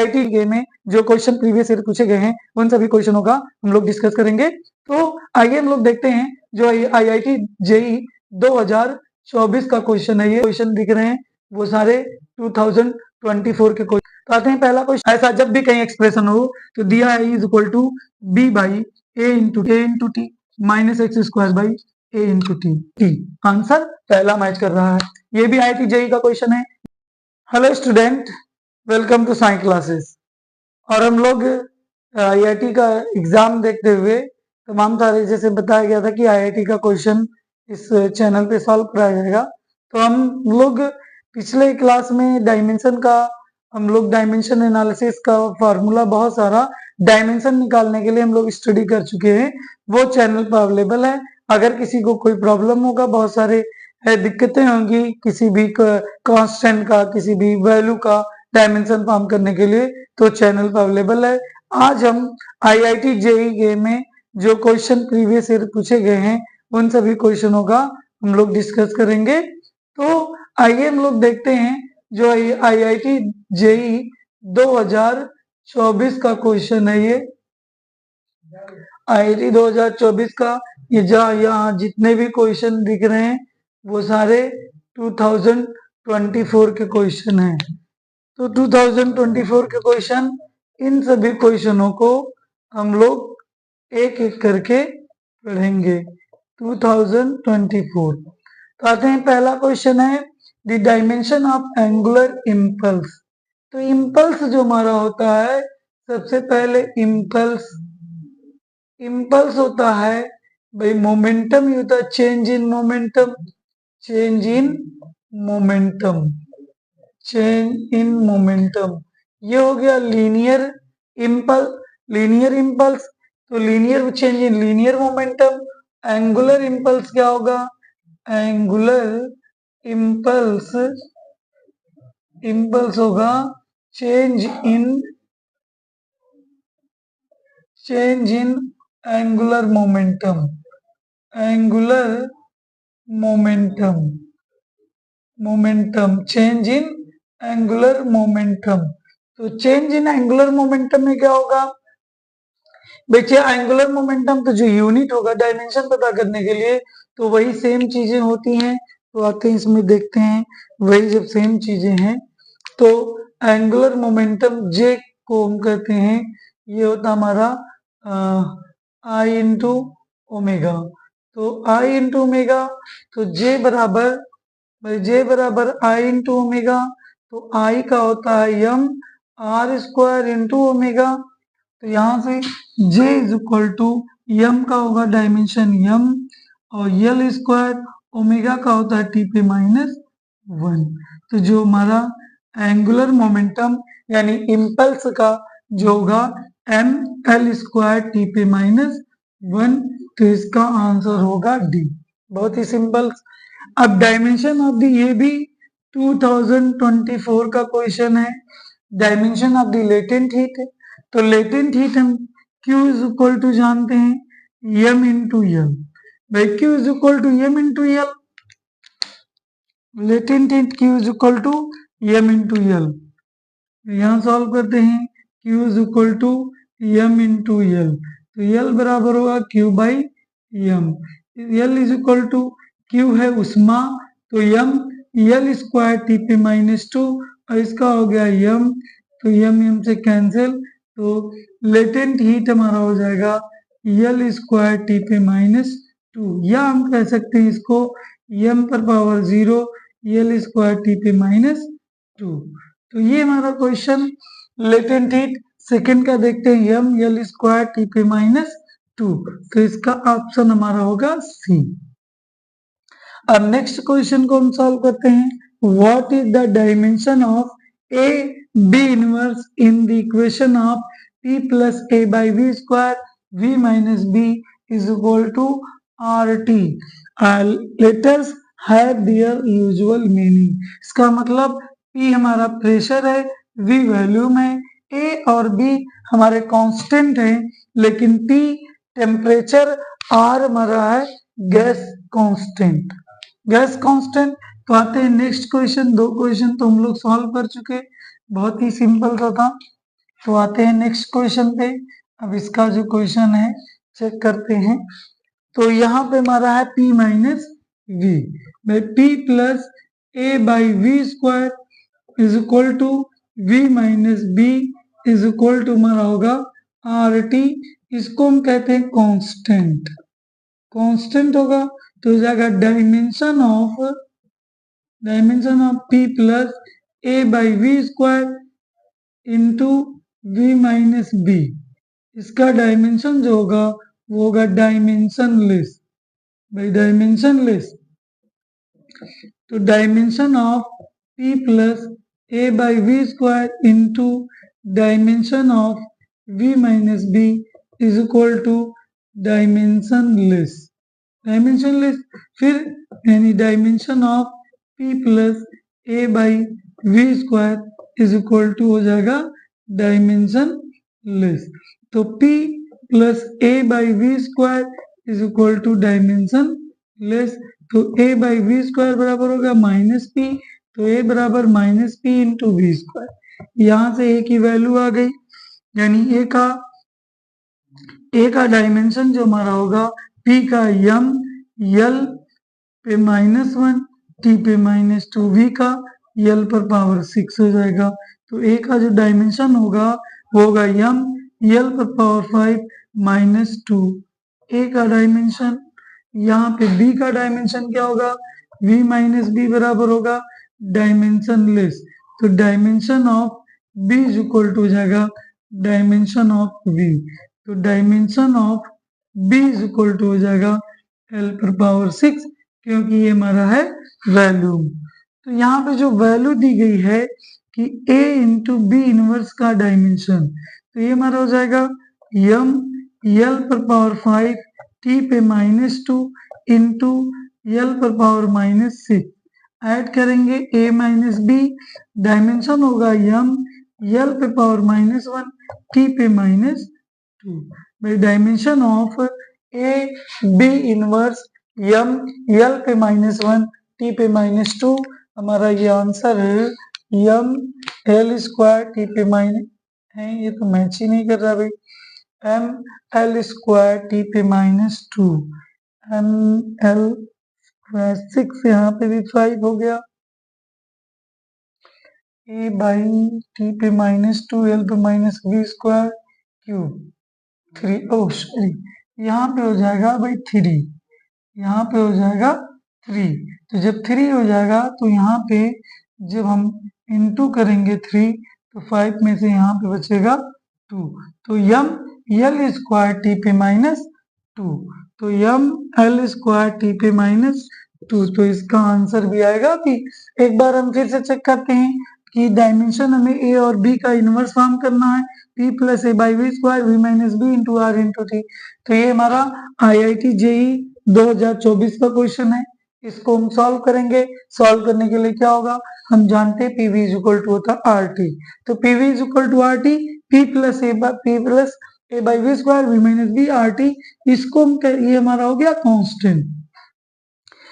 IIT के में जो क्वेश्चन प्रीवियस ईयर पूछे गए हैं उन सभी क्वेश्चनों का हम लोग डिस्कस करेंगे। तो आइए हम लोग देखते हैं जो आईआईटी जेई 2024 का क्वेश्चन है। ये क्वेश्चन दिख रहे हैं वो सारे 2024 के क्वेश्चन। तो आते हैं पहला क्वेश्चन। ऐसा जब भी कहीं एक्सप्रेशन हो तो दिया है is equal to B by A into T minus x square by A into T. Answer पहला मैच कर रहा है। ये भी आईआईटी जेई का क्वेश्चन है। Hello student, welcome to science classes. और हम लोग आईआईटी का एग्जाम देखते हुए तमाम सारे, जैसे बताया गया था कि आईआईटी का क्वेश्चन इस चैनल पे सॉल्व कराया जाएगा। तो हम लोग पिछले क्लास में डायमेंशन एनालिसिस का फॉर्मूला, बहुत सारा डायमेंशन निकालने के लिए हम लोग स्टडी कर चुके हैं। वो चैनल पर अवेलेबल है। अगर किसी को कोई प्रॉब्लम होगा, बहुत सारे दिक्कतें होंगी किसी भी कांस्टेंट का, किसी भी वैल्यू का डायमेंशन फॉर्म करने के लिए, तो चैनल पर अवेलेबल है। आज हम आईआईटी जेई में जो क्वेश्चन प्रीवियस ईयर पूछे गए हैं उन सभी क्वेश्चनों का हम लोग डिस्कस करेंगे। तो आइए हम लोग देखते हैं जो आईआईटी जेई 2024 का क्वेश्चन है। ये आईआईटी 2024 का ये यहाँ जितने भी क्वेश्चन दिख रहे हैं वो सारे 2024 के क्वेश्चन हैं। तो 2024 के क्वेश्चन, इन सभी क्वेश्चनों को हम लोग एक एक करके पढ़ेंगे। 2024। तो आते हैं, पहला क्वेश्चन है the dimension of angular impulse. तो इम्पल्स जो हमारा होता है, सबसे पहले इम्पल्स होता है भाई मोमेंटम। ये होता है change in momentum, change in momentum. ये हो गया लीनियर इम्पल्स। तो linear change in linear momentum. Angular impulse क्या होगा? एंगुलर इम्पल्स होगा change in angular momentum change in angular momentum. तो चेंज इन एंगुलर मोमेंटम में क्या होगा? देखिए, एंगुलर मोमेंटम तो जो यूनिट होगा डायमेंशन पता करने के लिए, तो वही सेम चीजें होती हैं। तो आते हैं इसमें देखते हैं, वही जब सेम चीजें हैं तो एंगुलर मोमेंटम जे को हम कहते हैं, ये होता हमारा आई इंटू ओमेगा। तो आई इंटू ओमेगा, तो जे बराबर आई इंटू ओमेगा। तो आई का होता है M R square into omega. तो यहाँ से J इज इक्वल टू यम का होगा डायमेंशन यम, और यल स्क्वायर ओमेगा का होता है टी पे माइनस 1। तो जो हमारा एंगुलर मोमेंटम यानी इम्पल्स का जो होगा एम एल स्क्वायर टी पे माइनस 1। तो इसका आंसर होगा डी। बहुत ही सिंपल। अब डायमेंशन ऑफ द, ये भी 2024 का क्वेश्चन है। Dimension of the latent heat. तो लेटेंट हीट हम Q इज इक्वल टू जानते हैं m इंटू यल। भाई Q is equal to m into L. Latent heat Q is equal to m into L. यहाँ solve करते हैं, Q is equal to m into L. तो L बराबर होगा Q by m। L is equal to, Q है उष्मा, तो m L square T पे माइनस 2, और इसका हो गया m। तो m से कैंसिल। तो लेटेंट हीट हमारा हो जाएगा यल स्क्वायर टी पे माइनस 2, या हम कह सकते हैं इसको m पर पावर 0 यल स्क्वायर टी पे माइनस 2। तो ये हमारा क्वेश्चन लेटेंट हीट। सेकंड का देखते हैं m यल स्क्वायर टी पे माइनस 2। तो इसका ऑप्शन हमारा होगा सी। अब नेक्स्ट क्वेश्चन को हम सॉल्व करते हैं। What is the dimension of A B inverse in the equation of p plus a by v square v minus b is equal to R T. Letters have their usual meaning. इसका मतलब p हमारा pressure है, v volume है, a और b हमारे constant हैं, लेकिन t temperature, r हमारा है गैस कांस्टेंट। तो आते हैं नेक्स्ट क्वेश्चन। दो क्वेश्चन तो हम लोग सॉल्व कर चुके, बहुत ही सिंपल सा था। तो आते हैं नेक्स्ट क्वेश्चन पे। अब इसका जो क्वेश्चन है चेक करते हैं। तो यहाँ पे हमारा है p minus V by p plus A by V square is equal to v minus B is equal to हमारा होगा आर टी। इसको हम कहते हैं कांस्टेंट। कांस्टेंट होगा तो हो जाएगा dimension of p plus A by V square into V minus B. इसका डायमेंशन जो होगा वो होगा डायमेंशनलेस बाई डायमेंशनलेस। तो dimension of p plus A by V square into dimension of v minus B is equal to dimensionless. Dimensionless फिर यानी dimension of p plus A by V square is equal to हो जाएगा dimensionless. तो p plus A by V square is equal to dimensionless. तो a by V square बराबर होगा minus P. तो a बराबर minus P into V square. यहाँ से a की वैल्यू आ गई, यानी a का डायमेंशन जो हमारा होगा p का m l पे माइनस 1 t पे माइनस 2 v का l पर पावर 6 हो जाएगा। तो a का जो डायमेंशन होगा वो होगा m l पर पावर 5 माइनस 2 a का डायमेंशन। यहाँ पे b का डायमेंशन क्या होगा v माइनस बी बराबर होगा डायमेंशनलेस। तो dimension of b is equal to हो जाएगा डायमेंशन ऑफ v। तो dimension of b is equal to हो जाएगा l पर पावर 6, क्योंकि ये हमारा है वैल्यू। तो यहाँ पे जो वैल्यू दी गई है कि a इंटू बी इनवर्स का डायमेंशन, तो ये हमारा हो जाएगा m l पर पावर 5 t पे माइनस 2 इंटू l पर पावर माइनस 6। ऐड करेंगे a माइनस बी, डायमेंशन होगा m l पे पावर माइनस 1 t पे minus 2 by dimension of a b inverse m l पे माइनस 1 t पे माइनस 2। हमारा ये आंसर है m l स्क्वायर t पे माइनस है, ये तो मैच ही नहीं कर रहा भाई। m l स्क्वायर t पे माइनस 2 m l स्क्वायर 6, यहाँ पे भी 5 हो गया। a बाई t पे माइनस 2 l पे माइनस b स्क्वायर क्यूब 3। ओ सॉरी, यहाँ पे हो जाएगा भाई 3, यहाँ पे हो जाएगा 3। तो जब 3 हो जाएगा तो यहाँ पे जब हम इंटू करेंगे 3 तो 5 में से यहाँ पे बचेगा 2। तो m l स्क्वायर t पे माइनस 2। तो m l स्क्वायर t पे माइनस 2, तो इसका आंसर भी आएगा भी। एक बार हम फिर से चेक करते हैं कि डायमेंशन हमें a और b का इनवर्स फॉर्म करना है। p plus A by V square V minus B into R into T. तो ये हमारा IIT JEE 2024 का क्वेश्चन है। इसको हम सॉल्व करेंगे। सॉल्व करने के लिए क्या होगा, हम जानते हैं PV इज इक्वल टू होता है RT। तो PV is equal to RT, P plus A by V square V minus B RT। इसको हम ये हमारा हो गया कांस्टेंट।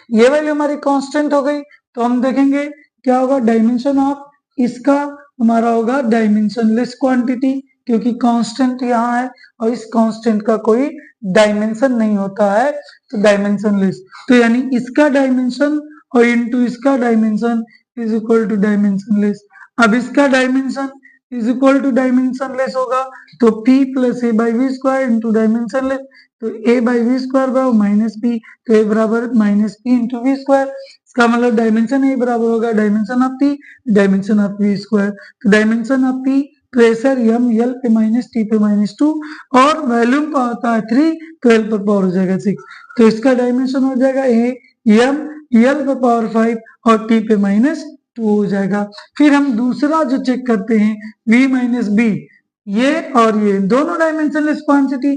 ये वैल्यू हमारी कांस्टेंट हो गई। तो हम देखेंगे क्या होगा, डायमेंशन ऑफ इसका हमारा होगा डायमेंशनलेस क्वांटिटी, क्योंकि कांस्टेंट यहाँ है और इस कांस्टेंट का कोई डायमेंशन नहीं होता है, तो डायमेंशनलेस। तो यानी इसका डायमेंशन और इनटू इसका dimension is equal to dimensionless. अब इसका dimension is equal to dimensionless होगा तो p plus A by V square into dimensionless. तो a बाई वी स्क्वायर बराबर माइनस पी, तो a बराबर minus P into V square. इसका मतलब डायमेंशन a बराबर होगा dimension of p dimension of V square. तो dimension of p pressure m l पे माइनस t पे माइनस 2 और वॉल्यूम का होता है 3, तो l पर पावर हो जाएगा 6। तो इसका डायमेंशन हो जाएगा a m l पर पावर 5 और t पे माइनस 2 हो जाएगा। फिर हम दूसरा जो चेक करते हैं v माइनस बी, ये और ये दोनों डायमेंशनलेस क्वांटिटी।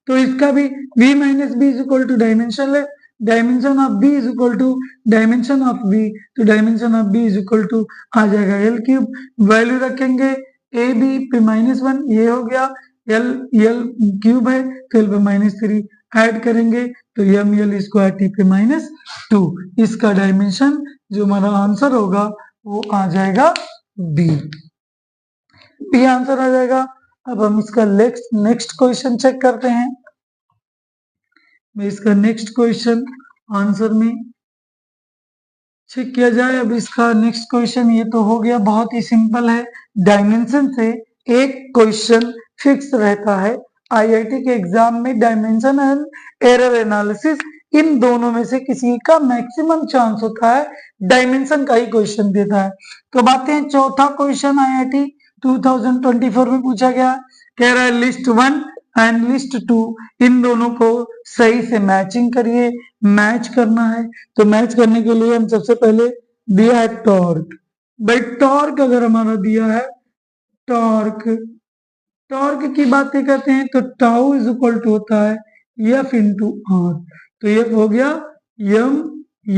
तो इसका भी v minus B is equal to dimensionless, dimension of b is equal to dimension of v। तो dimension of b is equal to आ जाएगा l क्यूब। वैल्यू रखेंगे a b पे माइनस 1, ये हो गया l क्यूब है तो l पे माइनस 3 ऐड करेंगे तो m l स्क्वायर t पे माइनस 2। इसका डायमेंशन जो हमारा आंसर होगा वो आ जाएगा b आंसर आ जाएगा। अब हम इसका नेक्स्ट क्वेश्चन चेक करते हैं। मैं इसका नेक्स्ट क्वेश्चन आंसर में चेक किया जाए। अब इसका नेक्स्ट क्वेश्चन ये तो हो गया, बहुत ही सिंपल है। डायमेंशन से एक क्वेश्चन फिक्स रहता है। आईआईटी के एग्जाम में dimension and error analysis in दोनों में से किसी का मैक्सिमम चांस होता है डायमेंशन का ही क्वेश्चन देता है। तो अब आते हैं चौथा क्वेश्चन आईआईटी 2024 में पूछा गया, कह रहा है लिस्ट 1 एंड लिस्ट 2 इन दोनों को सही से मैचिंग करिए। मैच करना है तो मैच करने के लिए हम सबसे पहले दिया है टॉर्क। भाई टॉर्क अगर हमारा दिया है टॉर्क की बातें करते हैं तो टाउ इज इक्वल टू होता है एफ इंटू आर। तो एफ हो गया एम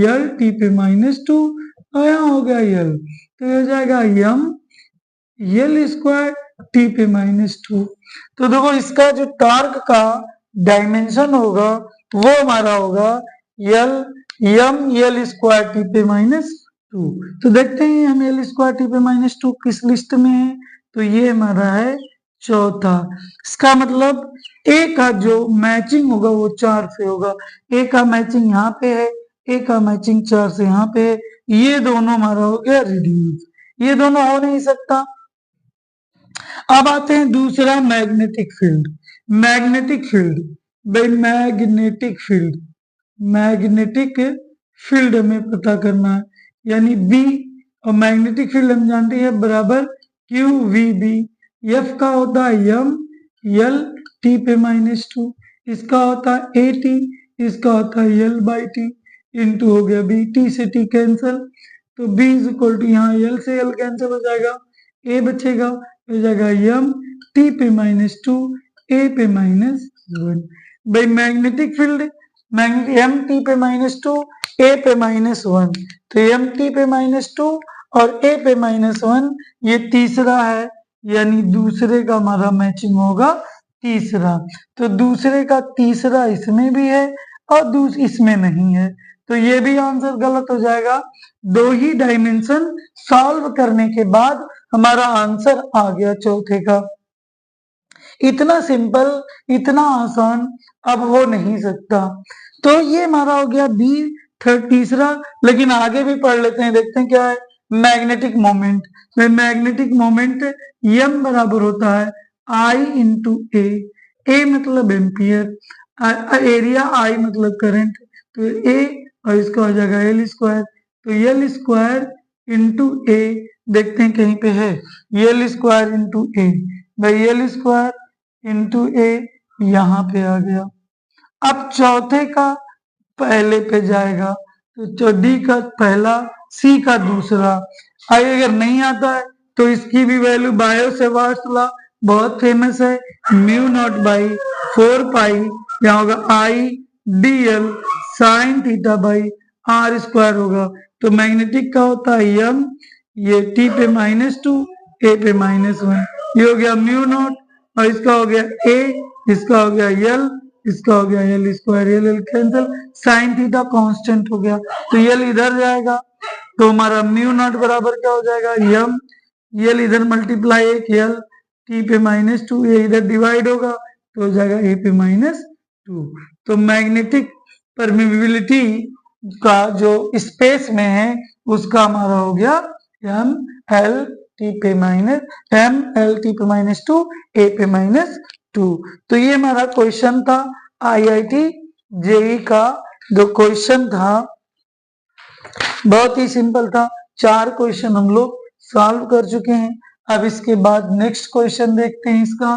एल टी पे -2 और यहाँ हो गया एल, तो ये हो जाएगा एम एल स्क्वायर टी पे -2। तो देखो इसका जो टॉर्क का डायमेंशन होगा वो हमारा होगा L M L square T पे -2। तो देखते हैं हम एल स्क्वायर टी पे -2 किस लिस्ट में है। तो ये हमारा है चौथा। इसका मतलब ए का जो मैचिंग होगा वो 4 से होगा। ए का मैचिंग यहाँ पे है, ए का मैचिंग 4 से यहाँ पे है। ये दोनों हमारा हो गया रिड्यूस, ये दोनों हो नहीं सकता। अब आते हैं दूसरा मैग्नेटिक फील्ड। मैग्नेटिक फील्ड भाई मैग्नेटिक फील्ड हमें पता करना है, यानी बी और मैग्नेटिक फील्ड हम जानते हैं बराबर क्यू वी बी। एफ का होता है एम एल टी पे -2, इसका होता है ए टी, इसका होता है एल बाई टी इंटू हो गया बी, टी से टी कैंसल, तो बी इज इक्वल टू यहाँ एल से एल कैंसिल हो जाएगा, ए बचेगा, हो जाएगा एम टी पे -2 ए पे -1। भाई मैग्नेटिक फील्ड एम टी पे -2 ए पे -1, तो एम टी पे -2 और ए पे -1 ये तीसरा है, यानी दूसरे का हमारा मैचिंग होगा तीसरा। तो दूसरे का तीसरा इसमें भी है और इसमें नहीं है, तो ये भी आंसर गलत हो जाएगा। दो ही डायमेंशन सॉल्व करने के बाद हमारा आंसर आ गया चौथे का। इतना सिंपल, इतना आसान अब हो नहीं सकता। तो ये हमारा हो गया बी तीसरा। लेकिन आगे भी पढ़ लेते हैं, देखते हैं क्या है। Magnetic moment, magnetic moment M बराबर होता है आई इंटू ए मतलब एम्पियर, एरिया आई मतलब करंट, तो ए और इसका हो जाएगा एल स्क्वायर, तो एल स्क्वायर इंटू ए, देखते हैं कहीं पे है एल स्क्वायर इंटू ए, भाई एल स्क्वायर इंटू ए यहाँ पे आ गया। अब चौथे का पहले पे जाएगा, तो डी का पहला, सी का दूसरा। अगर नहीं आता है तो इसकी भी वैल्यू बायो सेवार्ट्स लॉ बहुत फेमस है, म्यू नॉट बाई 4 पाई, यहाँ होगा I D L sine theta by R square होगा। तो मैग्नेटिक का होता है एम, ये टी पे -2 ए पे -1, ये हो गया म्यू नॉट और इसका हो गया ए, इसका हो गया एल, इसका हो गया L square, L cancel, sine theta constant हो गया, तो एल इधर जाएगा, तो हमारा म्यू नॉट बराबर क्या हो जाएगा एम, एल इधर मल्टीप्लाई एक एल टी पे -2, ये इधर डिवाइड होगा तो हो जाएगा ए पे -2। तो मैग्नेटिक परमिबिलिटी का जो स्पेस में है उसका हमारा हो गया एम एल टी पे -2 ए पे -2। तो ये हमारा क्वेश्चन था आईआईटी जेई का। जो क्वेश्चन था बहुत ही सिंपल था, 4 क्वेश्चन हम लोग सॉल्व कर चुके हैं। अब इसके बाद नेक्स्ट क्वेश्चन देखते हैं इसका।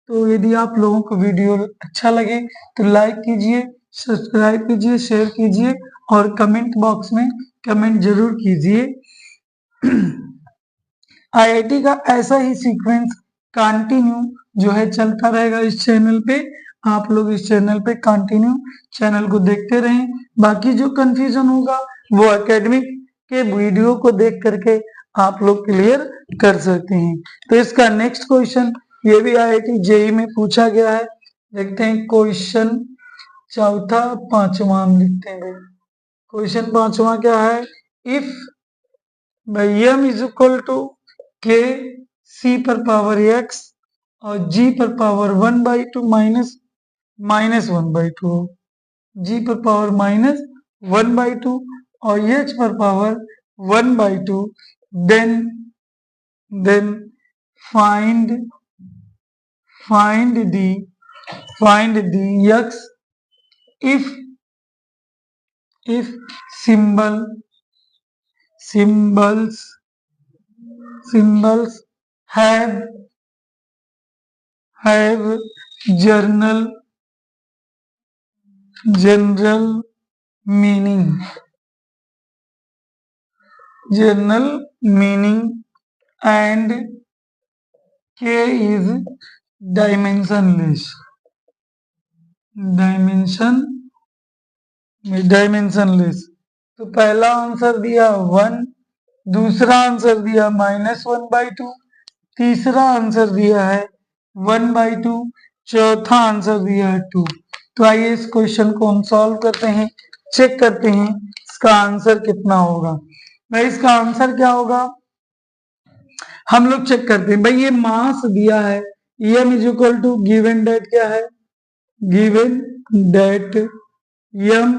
तो यदि आप लोगों को वीडियो अच्छा लगे तो लाइक कीजिए, सब्सक्राइब कीजिए, शेयर कीजिए और कमेंट बॉक्स में कमेंट जरूर कीजिए। आईआईटी का ऐसा ही सीक्वेंस कंटिन्यू जो है चलता रहेगा इस चैनल पे। आप लोग इस चैनल पे कंटिन्यू चैनल को देखते रहें। बाकी जो कंफ्यूजन होगा वो एकेडमिक के वीडियो को देख करके आप लोग क्लियर कर सकते हैं। तो इसका नेक्स्ट क्वेश्चन ये भी आईआईटी जेई में पूछा गया है। देखते हैं क्वेश्चन चौथा, पांचवा हम लिखते हैं। क्वेश्चन पांचवा क्या है, if M is equal to K C पर पावर एक्स और g पर पावर 1/2 माइनस 1/2, g पर पावर माइनस 1/2 और h पर power 1/2, then find the x if symbols have general meaning and k is dimensionless. तो पहला आंसर दिया 1, दूसरा आंसर दिया -1/2, तीसरा आंसर दिया है 1/2, चौथा आंसर दिया है 2। तो आइए इस क्वेश्चन को हम सॉल्व करते हैं, चेक करते हैं इसका आंसर कितना होगा। भाई इसका आंसर क्या होगा, हम लोग चेक करते हैं। भाई ये मास दिया है, m is equal to given that क्या है, given that m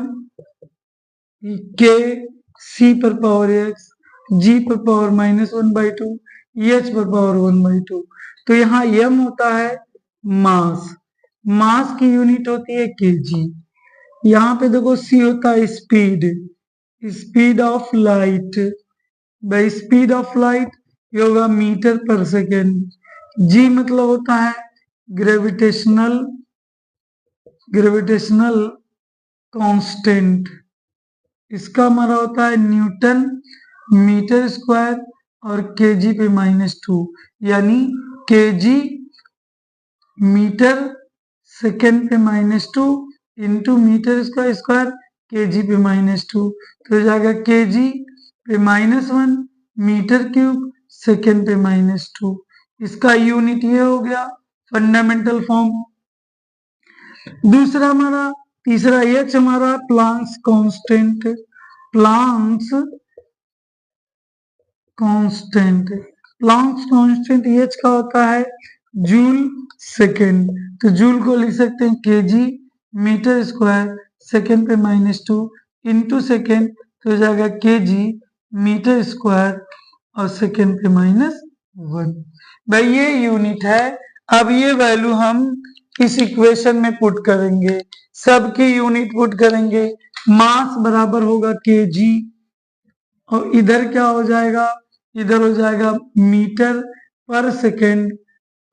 k c पर पावर x, g पर पावर -1/2, h पर पावर 1/2। तो यहाँ m होता है मास की यूनिट होती है kg। यहाँ पे देखो c होता है speed of light, by speed of light ये होगा मीटर पर सेकेंड। g मतलब होता है ग्रेविटेशनल कांस्टेंट, इसका हमारा होता है न्यूटन मीटर स्क्वायर और केजी पे -2, यानी केजी मीटर सेकेंड पे -2 इंटू मीटर स्क्वायर केजी पे -2, तो हो जाएगा केजी पे -1 मीटर क्यूब सेकेंड पे -2। इसका यूनिट ये हो गया फंडामेंटल फॉर्म। दूसरा हमारा तीसरा एच हमारा प्लांक्स कांस्टेंट एच का होता है जूल सेकेंड, तो जूल को लिख सकते हैं केजी मीटर स्क्वायर सेकेंड पे -2 इंटू सेकेंड, तो हो जाएगा केजी मीटर स्क्वायर और सेकेंड पे -1। भाई ये यूनिट है। अब ये वैल्यू हम इस इक्वेशन में पुट करेंगे, सबकी यूनिट पुट करेंगे। मास बराबर होगा केजी और इधर क्या हो जाएगा, इधर हो जाएगा मीटर पर सेकेंड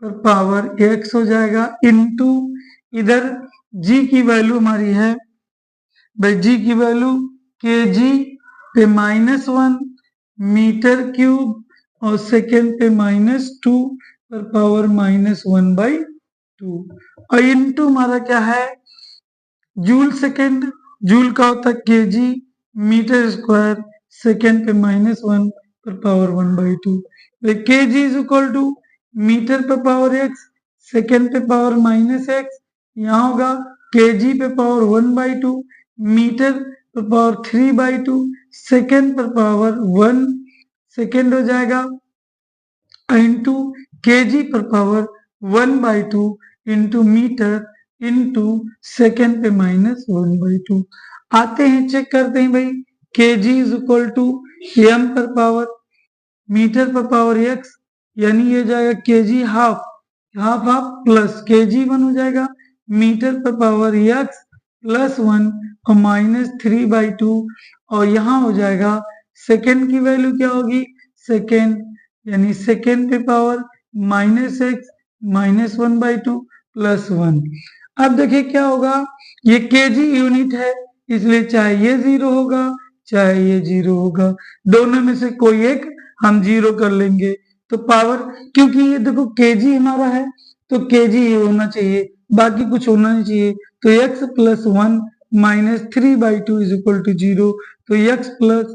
पर पावर x हो जाएगा इंटू इधर g की वैल्यू हमारी है, भाई g की वैल्यू केजी पे -1 मीटर क्यूब और सेकेंड पे -2 पर पावर -1/2 और इंटू हमारा क्या है जूल सेकेंड, जूल का होता है केजी मीटर स्क्वायर सेकेंड पे -1 पर power 1/2। KG is equal to metre पे पावर x सेकेंड पे पावर -x, यहाँ होगा केजी पे पावर 1/2 मीटर पे पावर 3/2 सेकेंड पर पावर 1 सेकेंड हो जाएगा इंटू केजी पर power 1/2 into metre into second पे -1/2। आते हैं चेक करते हैं भाई, KG is equal to M पर पावर मीटर पर पावर एक्स, यानी ये जाएगा केजी हाफ प्लस केजी 1 हो जाएगा मीटर पर पावर एक्स प्लस 1 और -3/2 और यहाँ हो जाएगा सेकेंड की वैल्यू क्या होगी, सेकेंड यानी सेकेंड पे पावर -x -1/2 प्लस 1। अब देखिए क्या होगा, ये केजी यूनिट है इसलिए चाहे ये 0 होगा चाहे ये 0 होगा, दोनों में से कोई एक हम 0 कर लेंगे। तो पावर, क्योंकि ये देखो केजी हमारा है तो केजी ये होना चाहिए, बाकी कुछ होना नहीं चाहिए। तो x plus 1 -3/2 is equal to 0, तो x plus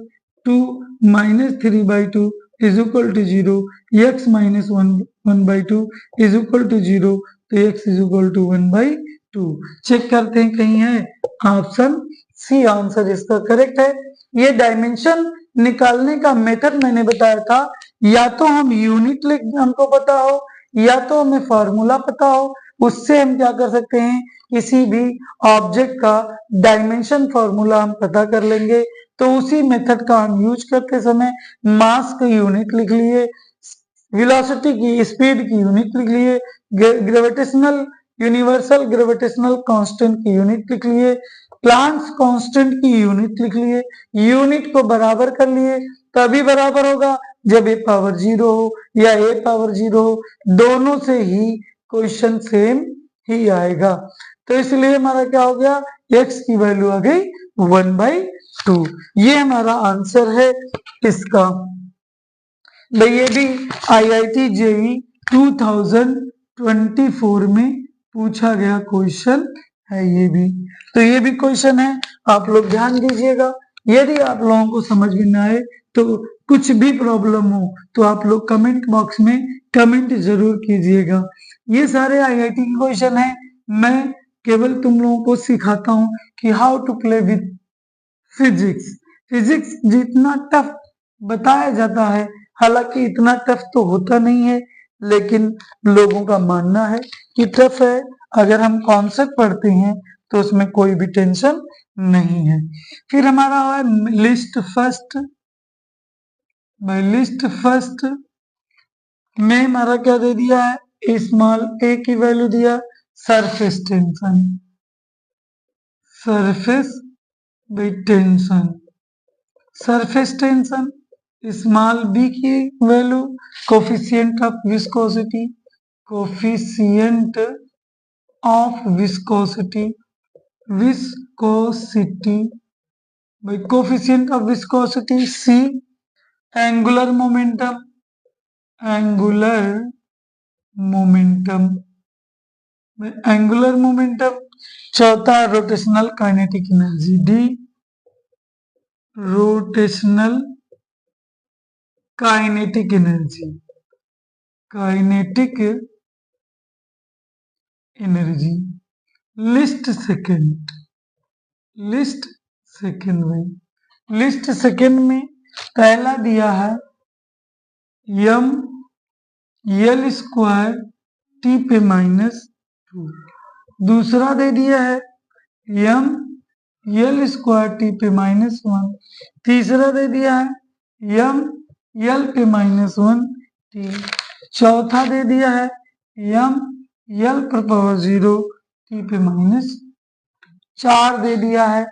2 -3/2 is equal to 0, x -1/2 is equal to 0, तो x is equal to 1/2। Check करते हैं कहीं है, ऑप्शन सी आंसर इसका करेक्ट है। ये डायमेंशन निकालने का मेथड मैंने बताया था, या तो हम यूनिट लिख हमको पता हो या तो हमें फॉर्मूला पता हो, उससे हम क्या कर सकते हैं, किसी भी ऑब्जेक्ट का डायमेंशन फॉर्मूला हम पता कर लेंगे। तो उसी मेथड का हम यूज करते समय मास की यूनिट लिख लिए, वेलोसिटी की, स्पीड की यूनिट लिख लिए, ग्रेविटेशनल यूनिवर्सल ग्रेविटेशनल कांस्टेंट की यूनिट लिख लिए, प्लांक्स कांस्टेंट की यूनिट लिख लिए, यूनिट को बराबर कर लिए। तभी बराबर होगा जब ए पावर 0 हो या ए पावर 0 हो, दोनों से ही क्वेश्चन सेम ही आएगा। तो इसलिए हमारा क्या हो गया, x की वैल्यू आ गई 1/2। ये हमारा आंसर है इसका। भाई ये भी IIT JEE 2024 में पूछा गया क्वेश्चन है ये भी। तो ये भी क्वेश्चन है, आप लोग ध्यान दीजिएगा। यदि आप लोगों को समझ में ना आए तो कुछ भी प्रॉब्लम हो तो आप लोग कमेंट बॉक्स में कमेंट जरूर कीजिएगा। ये सारे IIT के क्वेश्चन है, मैं केवल तुम लोगों को सिखाता हूँ कि how to play with physics. Physics जितना टफ बताया जाता है, हालांकि इतना टफ तो होता नहीं है, लेकिन लोगों का मानना है कि टफ है। अगर हम कॉन्सेप्ट पढ़ते हैं तो उसमें कोई भी टेंशन नहीं है। फिर हमारा है लिस्ट फर्स्ट। लिस्ट फर्स्ट में हमारा क्या दे दिया है, स्मॉल ए की वैल्यू दिया, surface tension, surface by tension, surface tension, small B की value coefficient of viscosity, coefficient of viscosity, viscosity by coefficient of viscosity C, angular momentum, angular momentum, angular momentum. चौथा rotational kinetic energy D, rotational kinetic energy, kinetic energy. List second, list second में, list second में पहला दिया है यम यल square T पे -2, दूसरा दे दिया है यम यल स्क्वायर टी पे -1, तीसरा दे दिया है यम यल पे -1 टी, चौथा दे दिया है यम यल पर पावर 0 टी पे -4 दे दिया है।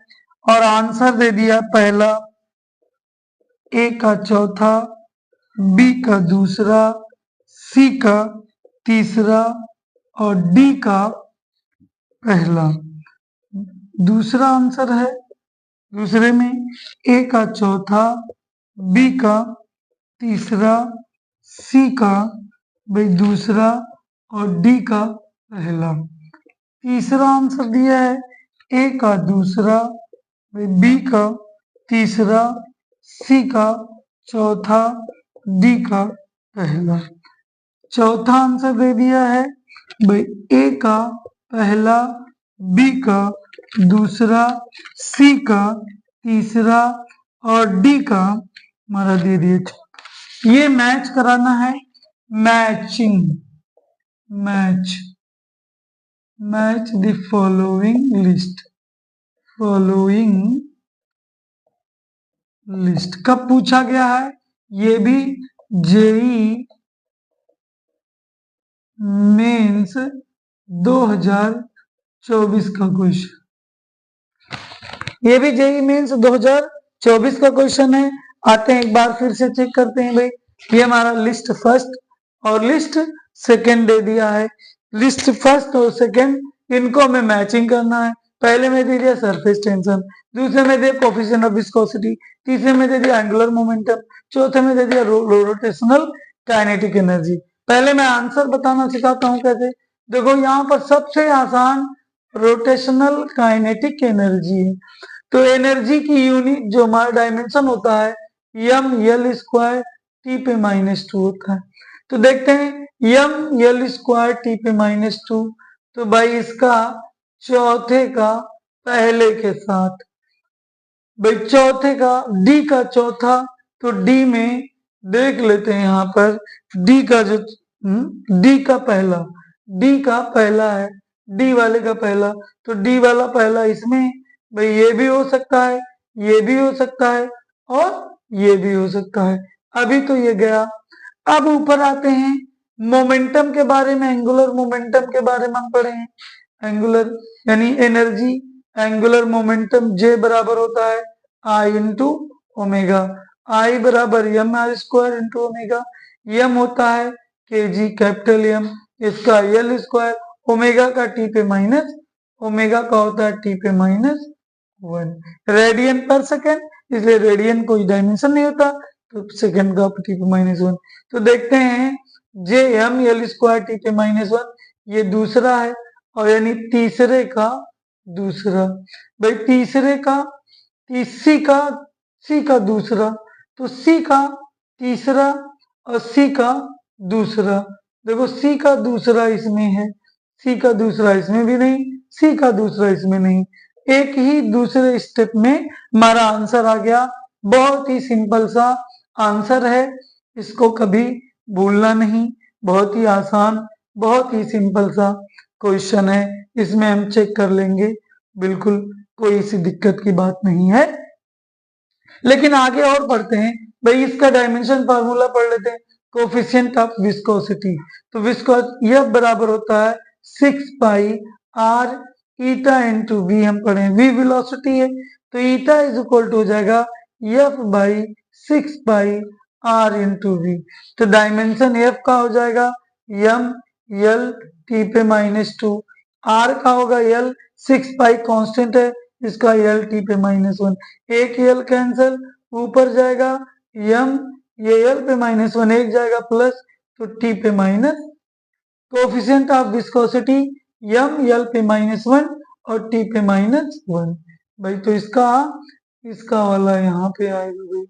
और आंसर दे दिया पहला, ए का चौथा, बी का दूसरा, सी का तीसरा और डी का पहला। दूसरा आंसर है, दूसरे में ए का चौथा, बी का तीसरा, सी का भाई दूसरा और डी का पहला। तीसरा आंसर दिया है ए का दूसरा, बी का तीसरा, सी का चौथा, डी का पहला। चौथा आंसर दे दिया है भाई ए का पहला, बी का दूसरा, सी का तीसरा और डी का हमारा दे दिया। ये मैच कराना है, matching, match, match the following list, following list कब पूछा गया है, ये भी जेई मेंस 2024 का क्वेश्चन, ये भी जेई मेंस 2024 का क्वेश्चन है। आते हैं एक बार फिर से चेक करते हैं भाई। ये हमारा लिस्ट फर्स्ट और लिस्ट सेकंड दे दिया है। लिस्ट फर्स्ट और सेकंड इनको हमें मैचिंग करना है। पहले में दे दिया सरफेस टेंशन, दूसरे में दे दिया कोफिशिएंट ऑफ विस्कोसिटी, तीसरे में दे दिया एंगुलर मोमेंटम, चौथे में दे दिया रोटेशनल काइनेटिक एनर्जी। पहले मैं आंसर बताना सिखाता हूं कैसे। देखो यहाँ पर सबसे आसान रोटेशनल काइनेटिक एनर्जी है। तो एनर्जी की यूनिट जो हमारा डायमेंशन होता है यम यल स्क्वायर टी पे -2 होता है। तो देखते हैं यम यल स्क्वायर टी पे -2, तो भाई इसका चौथे का पहले के साथ, भाई चौथे का डी का चौथा, तो डी में देख लेते हैं यहाँ पर डी का जो डी का पहला है, डी वाले का पहला, तो डी वाला पहला इसमें, भाई ये भी हो सकता है, ये भी हो सकता है और ये भी हो सकता है। अभी तो ये गया। अब ऊपर आते हैं, मोमेंटम के बारे में, एंगुलर मोमेंटम के बारे में हम पढ़े हैं। एंगुलर यानी एनर्जी, एंगुलर मोमेंटम जे बराबर होता है आई इंटू ओमेगा, आई बराबर M R square into omega, M होता है के जी कैपिटल एम, इसका एल स्क्वायर, ओमेगा का टी पे माइनस, ओमेगा का होता है टी पे माइनस 1 रेडियन पर सेकेंड, इसलिए रेडियन कोई डायमेंशन नहीं होता, तो सेकेंड का टी पे माइनस 1। तो देखते हैं जे एम एल स्क्वायर टी पे माइनस 1, ये दूसरा है, और यानी तीसरे का दूसरा, भाई तीसरे का सी का दूसरा, तो सी का तीसरा और सी का दूसरा। देखो सी का दूसरा इसमें है, सी का दूसरा इसमें भी नहीं, सी का दूसरा इसमें नहीं, एक ही दूसरे स्टेप में हमारा आंसर आ गया। बहुत ही सिंपल सा आंसर है, इसको कभी भूलना नहीं, बहुत ही आसान, बहुत ही सिंपल सा क्वेश्चन है, इसमें हम चेक कर लेंगे, बिल्कुल कोई सी दिक्कत की बात नहीं है। लेकिन आगे और पढ़ते हैं, भाई इसका डायमेंशन फार्मूला पढ़ लेते हैं, कोफिशिएंट ऑफ विस्कोसिटी, तो यह बराबर होता है 6 pi are eta into we, हम पढ़े वी वेलोसिटी है, तो ईटा इज इक्वल टू हो जाएगा F by 6 pi R into V, तो डायमेंशन एफ का हो जाएगा एम एल टी पे माइनस 2, आर का होगा एल, 6 पाई कांस्टेंट है, इसका एल टी पे माइनस 1, एक एल कैंसल, ऊपर जाएगा एम, ये एल पे माइनस 1 एक जाएगा प्लस, तो टी पे minus, coefficient of viscosity M L पे माइनस 1 और टी पे माइनस 1, भाई तो इसका वाला यहाँ पे आएगा भाई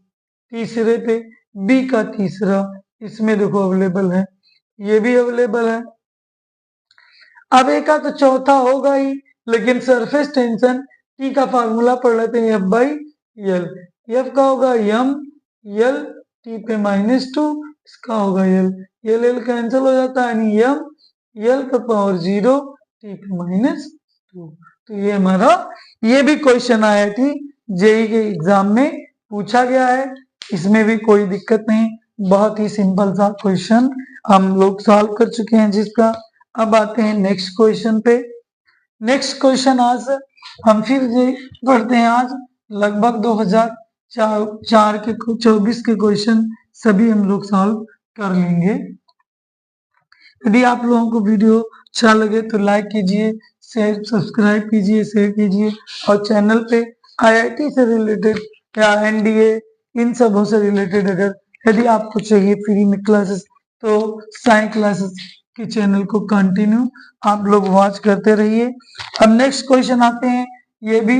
तीसरे पे, बी का तीसरा, इसमें देखो अवेलेबल है, ये भी अवेलेबल है। अब एक का तो चौथा होगा ही, लेकिन सरफेस टेंशन टी का फार्मूला पढ़ लेते हैं, एफ बाई एल, एफ का होगा एम एल टी पे माइनस 2, इसका होगा एल एल कैंसिल हो जाता है, यानी एम एल पे पावर 0 टी पे माइनस 2। तो ये हमारा, ये भी क्वेश्चन आया थी जेई के एग्जाम में पूछा गया है, इसमें भी कोई दिक्कत नहीं, बहुत ही सिंपल सा क्वेश्चन हम लोग सॉल्व कर चुके हैं जिसका। अब आते हैं नेक्स्ट क्वेश्चन पे। नेक्स्ट क्वेश्चन आज हम फिर पढ़ते हैं, आज लगभग 2004 के 24 के क्वेश्चन सभी हम लोग सॉल्व कर लेंगे। यदि आप लोगों को वीडियो अच्छा लगे तो लाइक कीजिए, शेयर सब्सक्राइब कीजिए, शेयर कीजिए, और चैनल पे आईआईटी से रिलेटेड या एनडीए इन सबों से रिलेटेड अगर यदि आपको चाहिए फ्री में क्लासेस, तो साई क्लासेस के चैनल को कंटिन्यू आप लोग वॉच करते रहिए। अब नेक्स्ट क्वेश्चन आते हैं, ये भी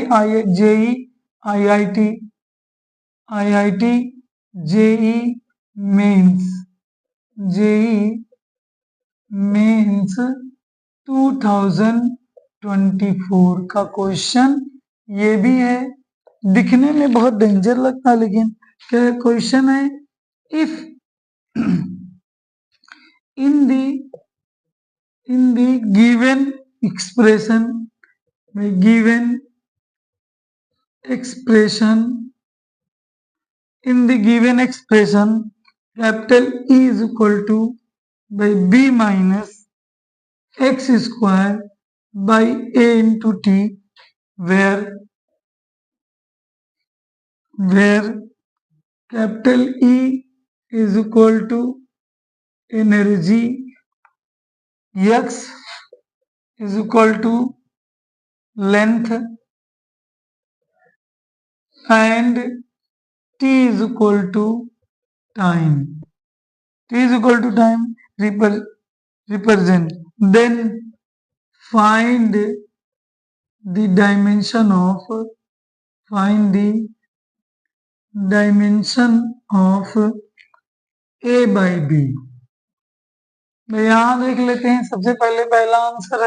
JEE IIT JEE Mains, JEE Mains 2024 का क्वेश्चन ये भी है, दिखने में बहुत डेंजर लगता है, लेकिन क्या क्वेश्चन है, if in the given expression capital E is equal to by b minus x square by a into t, where capital E is equal to energy, x is equal to length, and t is equal to time. T is equal to time represent. Then find the dimension of a by b. यहां देख लेते हैं, सबसे पहले पहला answer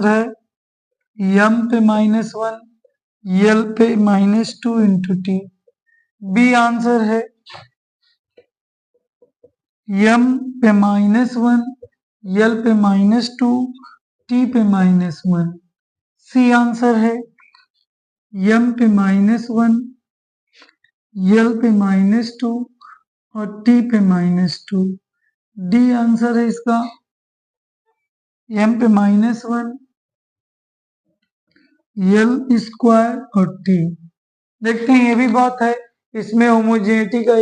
है m पे -1, l पे -2 इंटू टी, बी आंसर है m पे -1, l पे -2, t पे -1। सी आंसर है। m पे -1, l पे -2 और t पे -2। डी आंसर है इसका। m पे -1, l स्क्वायर और t। देखते हैं, ये भी बात है, इसमें होमोजेनिटी का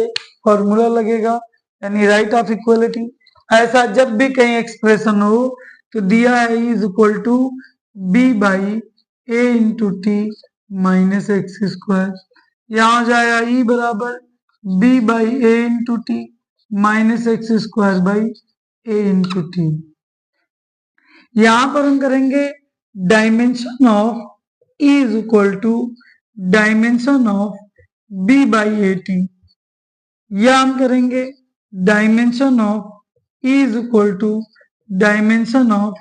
फॉर्मूला लगेगा, यानी राइट ऑफ इक्वलिटी। ऐसा जब भी कहीं एक्सप्रेशन हो तो दिया है is equal to B by A into T minus x square. यहाँ हो जाएगा ई बराबर B by A into T minus x square by A into T. यहां पर हम करेंगे dimension of E is equal to dimension of B by A T. यह हम करेंगे dimension of E is equal to dimension of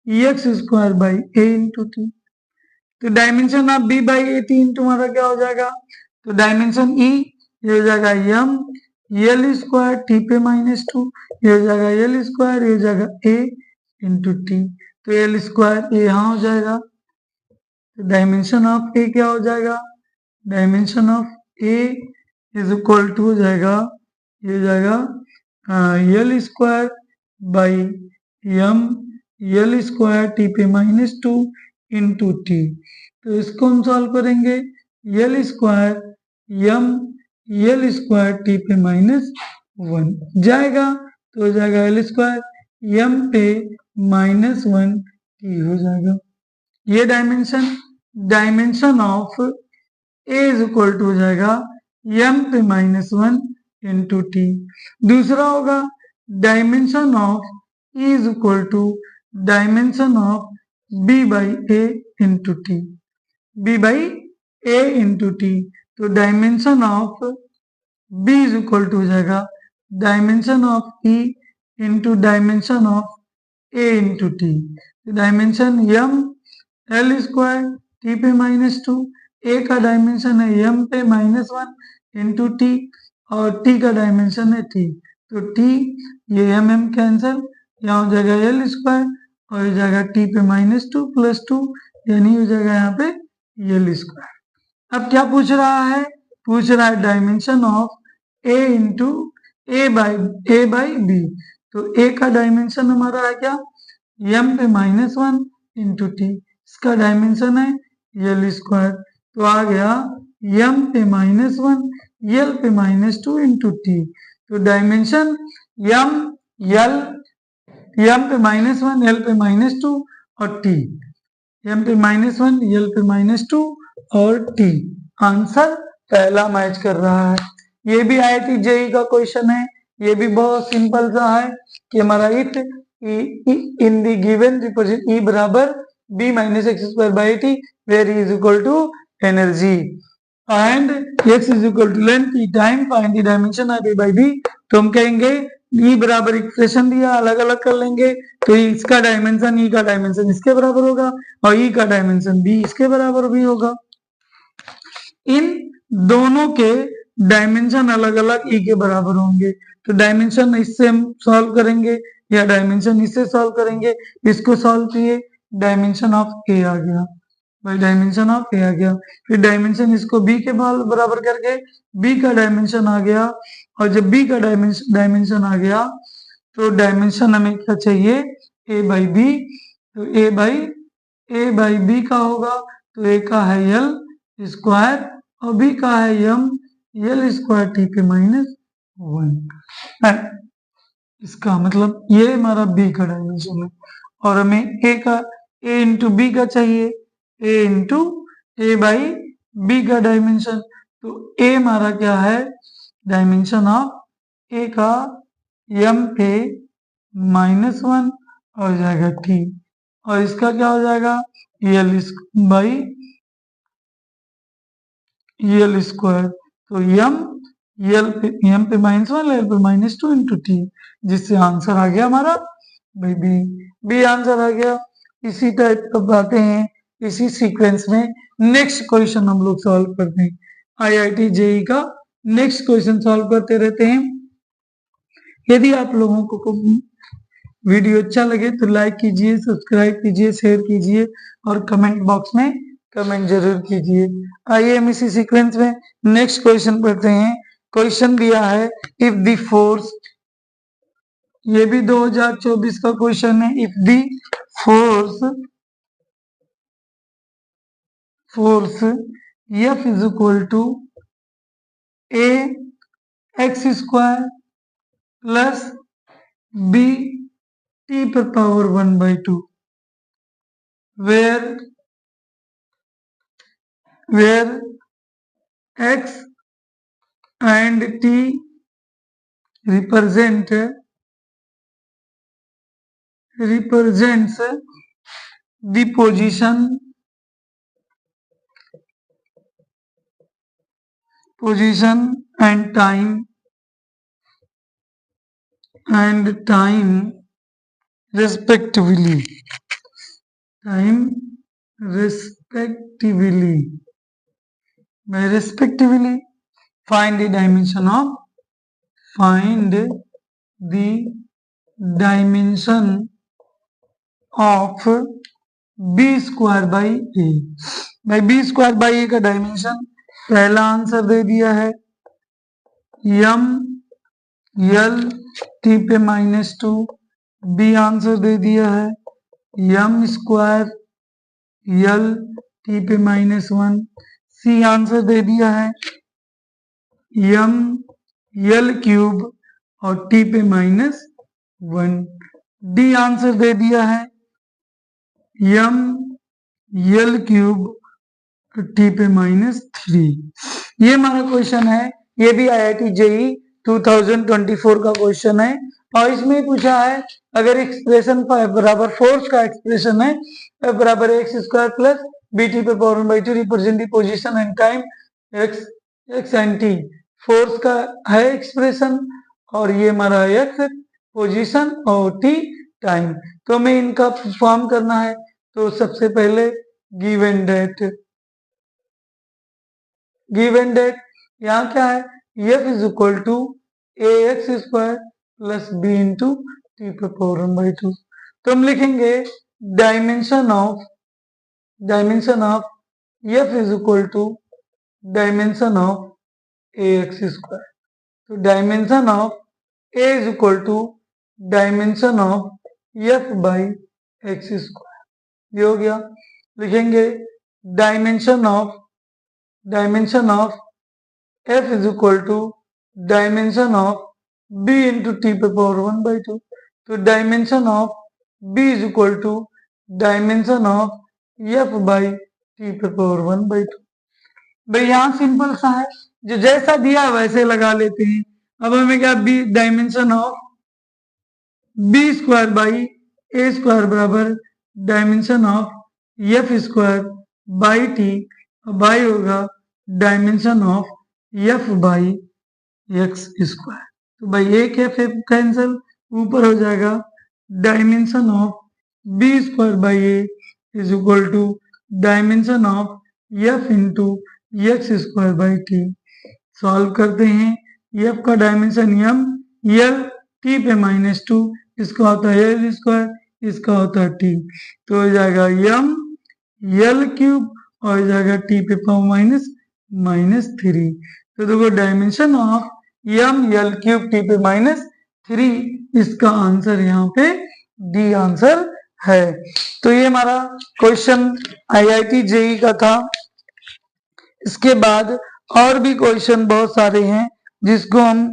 x square by A into T. तो dimension of B by A T into हमारा क्या हो जाएगा, तो dimension ई ये हो जाएगा एम एल स्क्वायर टी पे -2, ये हो जाएगा एल स्क्वायर, ये हो जाएगा ए इंटू टी। तो एल स्क्वायर ए यहाँ हो जाएगा। तो डायमेंशन ऑफ ए क्या हो जाएगा, dimension of A is equal to हो जाएगा, ये हो जाएगा L square by M L square T पे -2 इंटू टी। तो इसको हम सॉल्व करेंगे, L square M L square T पे -1 जाएगा, तो हो जाएगा एल स्क्वायर एम पे -1 टी हो जाएगा। ये dimension of A is equal to हो जाएगा एम पे -1 इंटू टी। दूसरा होगा dimension of E is equal to dimension of B by A into T, B by A into T. तो dimension of B is equal to हो जाएगा dimension of E into dimension of A into T. Dimension M L square T पे -2, A का dimension है M पे -1 into T और T का dimension है टी। तो टी ये एम कैंसल, यहाँ हो जाएगा एल स्क्वायर और हो जाएगा टी पे -2 + 2 यानी हो जाएगा यहाँ पे एल स्क्वायर। अब क्या पूछ रहा है, पूछ रहा है dimension of A into A by B. तो ए का डायमेंशन हमारा है क्या, एम पे -1 इंटू टी, इसका डायमेंशन है एल स्क्वायर। तो आ गया एम पे -1 एल पे -2 इंटू टी। तो डायमेंशन एम पे -1 एल पे -2 और टी, एम पे -1 एल पे -2 और टी। आंसर पहला मैच कर रहा है। ये भी IIT JEE का क्वेश्चन है, ये भी बहुत सिंपल सा है कि हमारा if in the given represent E बराबर b minus x square by t where e is equal to energy and x is equal to length t time find the dimension of a by b। तो हम कहेंगे e बराबर equation दिया, अलग अलग कर लेंगे, तो इसका डायमेंशन e का डायमेंशन इसके बराबर होगा और e का डायमेंशन b इसके बराबर भी होगा। इन दोनों के डायमेंशन अलग अलग e के बराबर होंगे, तो डायमेंशन इससे हम सॉल्व करेंगे या डायमेंशन इससे सॉल्व करेंगे। इसको सॉल्व किए, डायमेंशन ऑफ ए आ गया, भाई डायमेंशन ऑफ ए आ गया। फिर डायमेंशन इसको बी के बराबर करके बी का डायमेंशन आ गया, और जब बी का डायमेंशन आ गया तो डायमेंशन हमें क्या चाहिए, ए बाई बी। तो ए बाई बी का होगा, तो ए का है एल स्क्वायर और बी का है एम एल स्क्वायर टी पे -1। इसका मतलब ये हमारा बी का डायमेंशन है और हमें ए इंटू बी का चाहिए, ए इंटू ए बाई बी का डायमेंशन। तो ए हमारा क्या है, डायमेंशन ऑफ ए का एम पे -1 हो जाएगा टी, और इसका क्या हो जाएगा एल बाई एल स्क्वायर। तो एम पे -1 एल पे -2 इंटू टी, जिससे आंसर आ गया हमारा भाई बी आंसर आ गया। इसी टाइप का बातें हैं, इसी सीक्वेंस में नेक्स्ट क्वेश्चन हम लोग सॉल्व करते हैं। IIT JEE का नेक्स्ट क्वेश्चन सॉल्व करते रहते हैं। यदि आप लोगों को वीडियो अच्छा लगे तो लाइक कीजिए, सब्सक्राइब कीजिए, शेयर कीजिए और कमेंट बॉक्स में कमेंट जरूर कीजिए। आइए हम इसी सीक्वेंस में नेक्स्ट क्वेश्चन पढ़ते हैं। क्वेश्चन दिया है इफ द फोर्स, ये भी 2024 का क्वेश्चन है। If the force F is equal to A x square plus B t पर power 1/2 where x and t represents the position and time respectively. By respectively, find the dimension of b square by a. by b square by a का dimension पहला answer दे दिया है m l t पे -2, b answer दे दिया है m square l t पे -1, c answer दे दिया है m l क्यूब और t पे -1, d आंसर दे दिया है m l क्यूब t पे -3। ये हमारा क्वेश्चन है। ये भी IIT JEE 2024 का क्वेश्चन है और इसमें पूछा है अगर एक्सप्रेशन बराबर फोर्स का एक्सप्रेशन है F बराबर X square plus B T पर power 1/2 represent the position and time X and T. Force का है एक्सप्रेशन और ये हमारा एक्स पोजीशन और टी टाइम। तो हमें इनका फॉर्म करना है। तो सबसे पहले गिवन डेट यहाँ क्या है F is equal to A X square plus B into T पर पावर 1/2। तो हम लिखेंगे dimension of F is equal to dimension of A X square. तो dimension of A is equal to dimension of F by X square. ये हो गया। लिखेंगे dimension of F is equal to dimension of B into T per power 1/2। तो dimension of B is equal to dimension of F by T per power 1/2। भाई यहाँ simple सा है, जो जैसा दिया वैसे लगा लेते हैं। अब हमें क्या B dimension of B square by A square बराबर dimension of F square by T, by होगा dimension of F by X square. तो भाई एक एफ कैंसिल, ऊपर हो जाएगा dimension of B square by A is equal to dimension of F into X square by T. Solve करते हैं। F का डायमेंशन m l t पे -2, इसका होता है l स्क्वायर, इसका होता है t। तो हो जाएगा m l क्यूब और हो जाएगा t पे पावर -3। तो देखो dimension of m l cube t पे -3, इसका आंसर यहाँ पे डी आंसर है। तो ये हमारा क्वेश्चन IIT JEE का था। इसके बाद और भी क्वेश्चन बहुत सारे हैं जिसको हम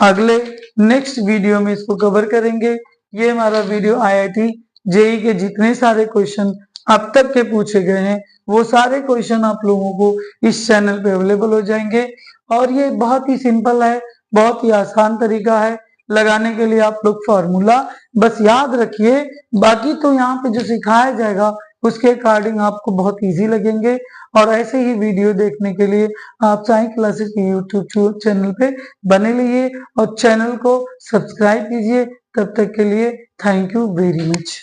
अगले नेक्स्ट वीडियो में इसको कवर करेंगे। ये हमारा वीडियो IIT JEE के जितने सारे क्वेश्चन अब तक के पूछे गए हैं वो सारे क्वेश्चन आप लोगों को इस चैनल पे अवेलेबल हो जाएंगे। और ये बहुत ही सिंपल है, बहुत ही आसान तरीका है लगाने के लिए। आप लोग फॉर्मूला बस याद रखिए, बाकी तो यहाँ पे जो सिखाया जाएगा उसके अकॉर्डिंग आपको बहुत इजी लगेंगे। और ऐसे ही वीडियो देखने के लिए आप साई क्लासेस के यूट्यूब चैनल पे बने रहिए और चैनल को सब्सक्राइब कीजिए। तब तक के लिए थैंक यू वेरी मच।